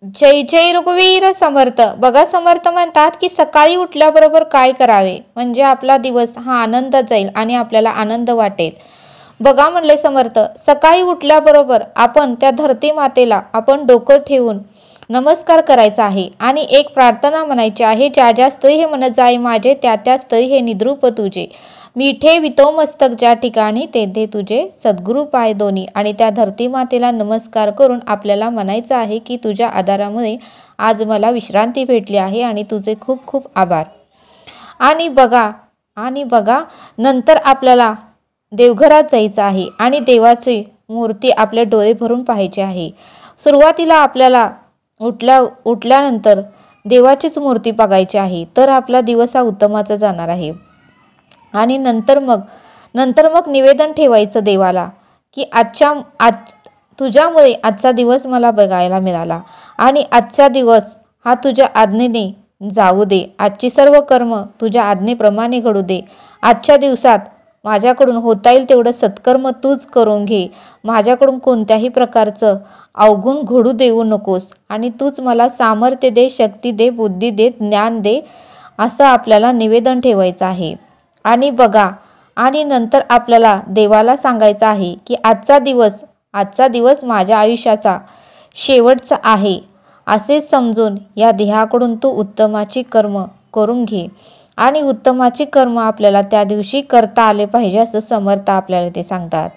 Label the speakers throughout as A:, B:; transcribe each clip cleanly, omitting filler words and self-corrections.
A: जय जय रघुवीर समर्थ. बघा, समर्थ म्हणतात की सकाळी उठल्याबरोबर काय करावे म्हणजे आपला दिवस हा आनंदात जाईल आणि आपल्याला आनंद वाटेल. बघा म्हणले समर्थ, सकाळी उठल्याबरोबर आपण त्या धरती मातेला आपण डोकं ठेवून नमस्कार करायचा आहे आणि एक प्रार्थना म्हणायची आहे. ज्या ज्या स्थळी हे म्हणत जाई माझे, त्या त्या स्थळी हे निद्रूप तुझे. मी ठेवितो मस्तक ज्या ठिकाणी, तेथे तुझे सद्गुरू पाय दोन्ही. आणि त्या धरती मातेला नमस्कार करून आपल्याला म्हणायचं आहे की तुझ्या आधारामुळे आज मला विश्रांती भेटली आहे आणि तुझे खूप खूप आभार. आणि बघा नंतर आपल्याला देवघरात जायचं आहे आणि देवाची मूर्ती आपल्या डोळे भरून पाहायची आहे. सुरुवातीला आपल्याला उठल्यानंतर देवाचीच मूर्ती बघायची आहे, तर आपला दिवस हा उत्तमाचा जाणार आहे. आणि नंतर मग निवेदन ठेवायचं देवाला की तुझ्यामुळे आजचा दिवस मला बघायला मिळाला आणि आजचा दिवस हा तुझ्या आज्ञेने जाऊ दे. आजची सर्व कर्म तुझ्या आज्ञेप्रमाणे घडू दे. आजच्या दिवसात माझ्याकडून होता येईल तेवढं सत्कर्म तूच करून घे. माझ्याकडून कोणत्याही प्रकारचं अवगुण घडू देऊ नकोस आणि तूच मला सामर्थ्य दे, शक्ती दे, बुद्धी दे, ज्ञान दे, असं आपल्याला निवेदन ठेवायचं आहे. आणि बघा, आणि नंतर आपल्याला देवाला सांगायचं आहे की आजचा दिवस माझ्या आयुष्याचा शेवटचा आहे असे समजून या देहाकडून तू उत्तमाची कर्म करून घे. आणि उत्तमाची कर्म आपल्याला त्या दिवशी करता आले पाहिजे असं समर्थ आपल्याला ते सांगतात.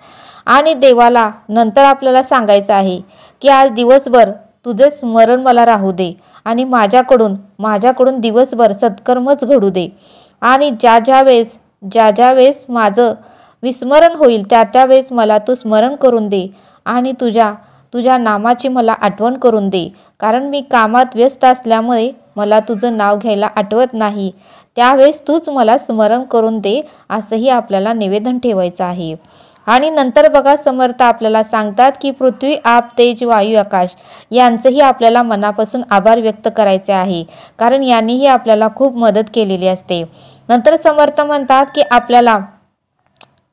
A: आणि देवाला नंतर आपल्याला सांगायचं आहे की आज दिवसभर तुझे स्मरण मला राहू दे आणि माझ्याकडून दिवसभर सत्कर्मच घडू दे. आणि ज्या ज्या वेळेस माझं विस्मरण होईल त्या वेळेस मला तू स्मरण करून दे आणि तुझ्या नामाची मला आठवण करून दे. कारण मी कामात व्यस्त असल्यामुळे मला तुझं नाव घ्यायला आठवत नाही. त्यावेळेस तूच मला स्मरण करून दे असंही आपल्याला निवेदन ठेवायचं आहे. आणि नंतर बघा, समर्थ आपल्याला सांगतात की पृथ्वी, आप, तेज, वायू, आकाश यांचंही आपल्याला मनापासून आभार व्यक्त करायचे आहे, कारण यांनीही आपल्याला खूप मदत केलेली असते. नंतर समर्थ म्हणतात की आपल्याला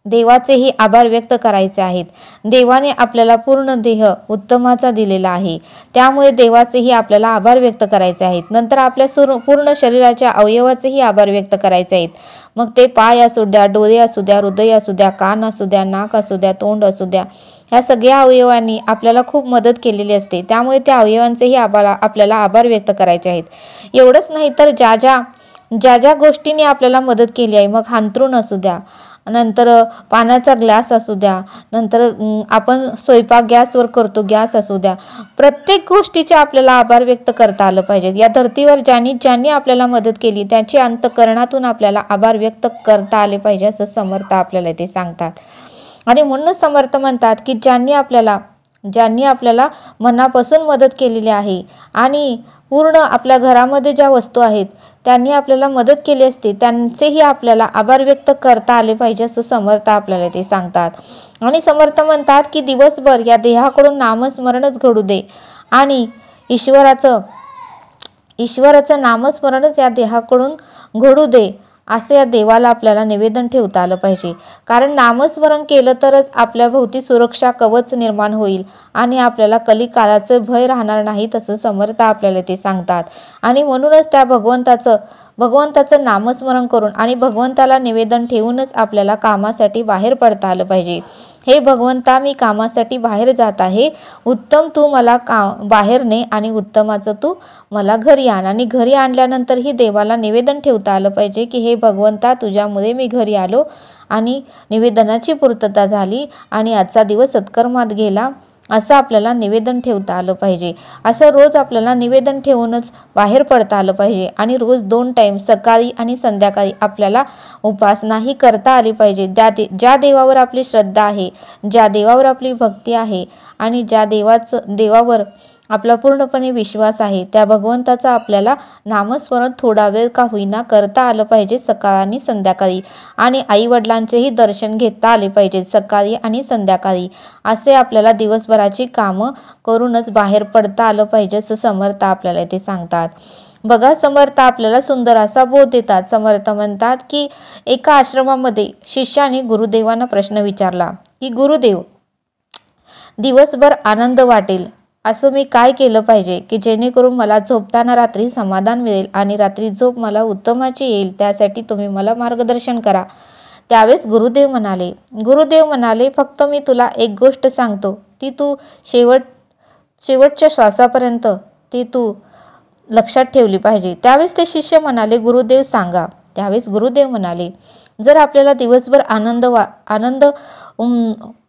A: देवाचेही आभार व्यक्त करायचे आहेत. देवाने आपल्याला पूर्ण देह उत्तमाचा दिलेला आहे, त्यामुळे देवाचेही आपल्याला आभार व्यक्त करायचे आहेत. नंतर आपल्या पूर्ण शरीराच्या अवयवाचेही आभार व्यक्त करायचे आहेत. मग ते पाय असू द्या, डोळे असू द्या, हृदय असू द्या, कान असू द्या, नाक असू द्या, तोंड असू द्या, ह्या सगळ्या अवयवांनी आपल्याला खूप मदत केलेली असते, त्यामुळे त्या अवयवांचेही आपल्याला आभार व्यक्त करायचे आहेत. एवढंच नाही तर ज्या ज्या गोष्टींनी आपल्याला मदत केली आहे, मग हांतरून असू द्या, नंतर पाण्याचा ग्लास असू द्या, नंतर आपण स्वयंपाक गॅसवर करतो गॅस असू द्या, प्रत्येक गोष्टीचे आपल्याला आभार व्यक्त करता आलं पाहिजे. या धर्तीवर ज्यांनी आपल्याला मदत केली त्यांची अंतःकरणातून आपल्याला आभार व्यक्त करता आले पाहिजे असं समर्थ आपल्याला ते सांगतात. आणि म्हणून समर्थ म्हणतात की ज्यांनी आपल्याला मनापासून मदत केलेली आहे आणि पूर्ण आपल्या घरामध्ये ज्या वस्तू आहेत त्यांनी आपल्याला मदत केली असते, त्यांचेही आपल्याला आभार व्यक्त करता आले पाहिजे असं समर्थ आपल्याला ते सांगतात. आणि समर्थ म्हणतात की दिवसभर या देहाकडून नामस्मरणच घडू दे आणि ईश्वराचं नामस्मरणच या देहाकडून घडू दे असे या देवाला आपल्याला निवेदन ठेवता आलं पाहिजे. कारण नामस्मरण केलं तरच आपल्या भोवती सुरक्षा कवच निर्माण होईल आणि आपल्याला कलिकालाचं भय राहणार नाही तसं समर्थ आपल्याला ते सांगतात. आणि म्हणूनच त्या भगवंताचं नामस्मरण करून आणि भगवंताला निवेदन ठेवूनच आपल्याला कामासाठी बाहेर पडता आलं पाहिजे. हे भगवंता, मी कामासाठी बाहेर जात आहे, उत्तम तू मला बाहेर ने आणि उत्तमाचं तू मला घरी आण. आणि घरी आणल्यानंतरही देवाला निवेदन ठेवता आलं पाहिजे की हे भगवंता, तुझ्यामुळे मी घरी आलो आणि निवेदनाची पूर्तता झाली आणि आजचा दिवस सत्कर्मात गेला असं आपल्याला निवेदन ठेवता आलं पाहिजे. असं रोज आपल्याला निवेदन ठेवूनच बाहेर पडता आलं पाहिजे. आणि रोज 2 टाईम सकाळी आणि संध्याकाळी आपल्याला उपासनाही करता आली पाहिजे. ज्या देवावर आपली श्रद्धा आहे, ज्या देवावर आपली भक्ती आहे आणि ज्या देवावर आपला पूर्णपणे विश्वास आहे, त्या भगवंताचा आपल्याला नामस्मरण थोडा वेळ का होईना करता आलं पाहिजे सकाळ आणि संध्याकाळी. आणि आईवडिलांचेही दर्शन घेता आले पाहिजे सकाळी आणि संध्याकाळी. असे आपल्याला दिवसभराची कामं करूनच बाहेर पडता आलं पाहिजे असं समर्थ आपल्याला ते सांगतात. बघा, समर्थ आपल्याला सुंदर असा बोध देतात. समर्थ म्हणतात की एका आश्रमामध्ये शिष्याने गुरुदेवांना प्रश्न विचारला की गुरुदेव, दिवसभर आनंद वाटेल असं मी काय केलं पाहिजे की जेणेकरून मला झोपताना रात्री समाधान मिळेल आणि रात्री झोप मला उत्तमाची येईल, त्यासाठी तुम्ही मला मार्गदर्शन करा. त्यावेळेस गुरुदेव म्हणाले फक्त मी तुला एक गोष्ट सांगतो, ती तू शेवटच्या श्वासापर्यंत ती तू लक्षात ठेवली पाहिजे. त्यावेळेस ते शिष्य म्हणाले, गुरुदेव सांगा. त्यावेळेस गुरुदेव म्हणाले, जर आपल्याला दिवसभर आनंद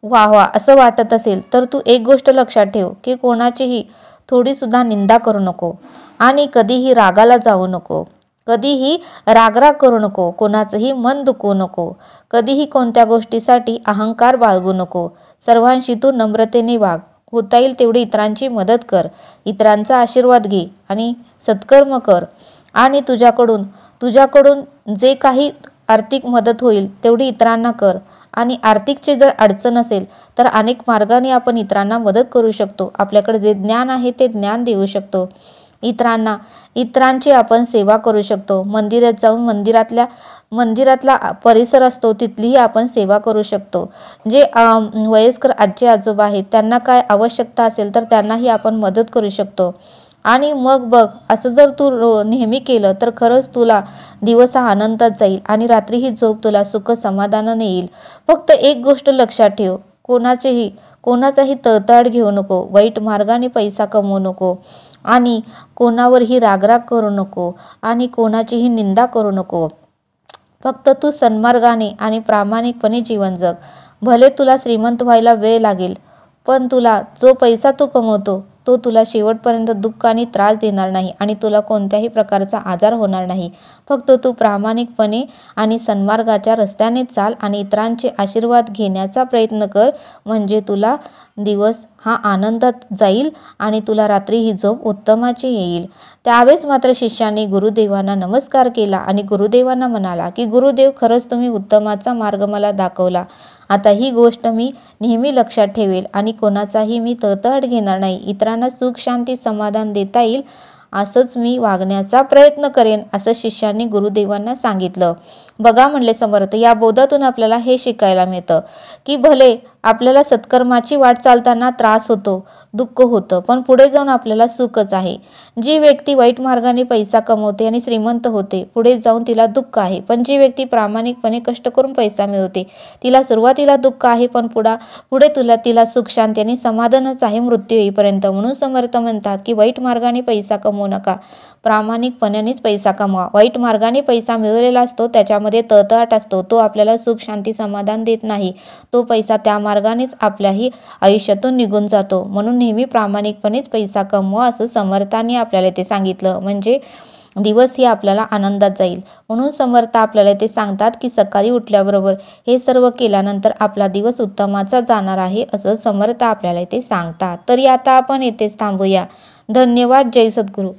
A: व्हावा असं वाटत असेल तर तू एक गोष्ट लक्षात ठेव की कोणाचीही थोडीसुद्धा निंदा करू नको आणि कधीही रागाला जाऊ नको, कधीही रागराग करू नको, कोणाचंही मन दुखवू नको, कधीही कोणत्या गोष्टीसाठी अहंकार बाळगू नको. सर्वांशी तू नम्रतेने वाग, होता येईल तेवढी इतरांची मदत कर, इतरांचा आशीर्वाद घे आणि सत्कर्म कर आणि तुझ्याकडून जे काही आर्थिक मदत होईल तेवढी इतरांना कर. आणि आर्थिकची जर अडचण असेल तर अनेक मार्गाने आपण इतरांना मदत करू शकतो. आपल्याकडे जे ज्ञान आहे ते ज्ञान देऊ शकतो इतरांची आपण सेवा करू शकतो. मंदिरात जाऊन मंदिरातला परिसर असतो तिथलीही आपण सेवा करू शकतो. जे वयस्कर आजी आजोबा आहेत त्यांना काय आवश्यकता असेल तर त्यांनाही आपण मदत करू शकतो. आणि मग बघ, असं जर तू नेहमी केलं तर खरंच तुला दिवस हा आनंदात जाईल आणि रात्री ही झोप तुला सुख समाधानाने येईल. फक्त एक गोष्ट लक्षात ठेव, कोणाचाही तळतळ घेऊ नको, वाईट मार्गाने पैसा कमवू नको आणि कोणावरही रागराग करू नको आणि कोणाचीही निंदा करू नको. फक्त तू सन्मार्गाने आणि प्रामाणिकपणे जीवन जग. भले तुला श्रीमंत व्हायला वेळ लागेल, पण जो पैसा तू कमवतो तो तुला शेवटपर्यंत दुःख आणि त्रास देणार नाही आणि तुला कोणत्याही प्रकारचा आजार होणार नाही. फक्त तू प्रामाणिकपणे आणि सन्मार्गाच्या रस्त्याने चाल आणि इतरांचे आशीर्वाद घेण्याचा प्रयत्न कर, म्हणजे तुला दिवस हा आनंदात जाईल आणि तुला रात्री ही झोप उत्तमाची येईल. त्यावेळेस मात्र शिष्याने गुरुदेवांना नमस्कार केला आणि गुरुदेवांना म्हणाला की गुरुदेव, खरंच तुम्ही उत्तमाचा मार्ग मला दाखवला. आता ही गोष्ट मी नेहमी लक्षात ठेवेल आणि कोणाचाही मी तळतळ घेणार नाही. इतरांना सुख शांती समाधान देता येईल असंच मी वागण्याचा प्रयत्न करेन, असं शिष्याने गुरुदेवांना सांगितलं. बघा म्हणले समर्थ, या बोधातून आपल्याला हे शिकायला मिळतं की भले आपल्याला सत्कर्माची वाट चालताना त्रास होतो, दुःख होतं, पण पुढे जाऊन आपल्याला सुखच आहे. जी व्यक्ती वाईट मार्गाने पैसा कमवते आणि श्रीमंत होते, पुढे जाऊन तिला दुःख आहे. पण जी व्यक्ती प्रामाणिकपणे कष्ट करून पैसा मिळवते, तिला सुरुवातीला दुःख आहे, पण पुढे तिला सुख शांती आणि समाधानच आहे मृत्यू येईपर्यंत. म्हणून समर्थ म्हणतात की वाईट मार्गाने पैसा कमवू नका, प्रामाणिकपणानेच पैसा कमवा. वाईट मार्गाने पैसा मिळवलेला असतो त्याच्यामध्ये तळतळाट असतो, तो आपल्याला सुख शांती समाधान देत नाही. तो पैसा त्या मार्गानेच आपल्याही आयुष्यातून निघून जातो. म्हणून नेहमी प्रामाणिकपणेच पैसा कमवा असं समर्थांनी आपल्याला ते सांगितलं, म्हणजे दिवस ही आपल्याला आनंदात जाईल. म्हणून समर्थ आपल्याला ते सांगतात की सकाळी उठल्याबरोबर हे सर्व केल्यानंतर आपला दिवस उत्तमाचा जाणार आहे, असं समर्थ आपल्याला ते सांगतात. तर आता आपण येथेच थांबूया. धन्यवाद. जय सद्गुरू.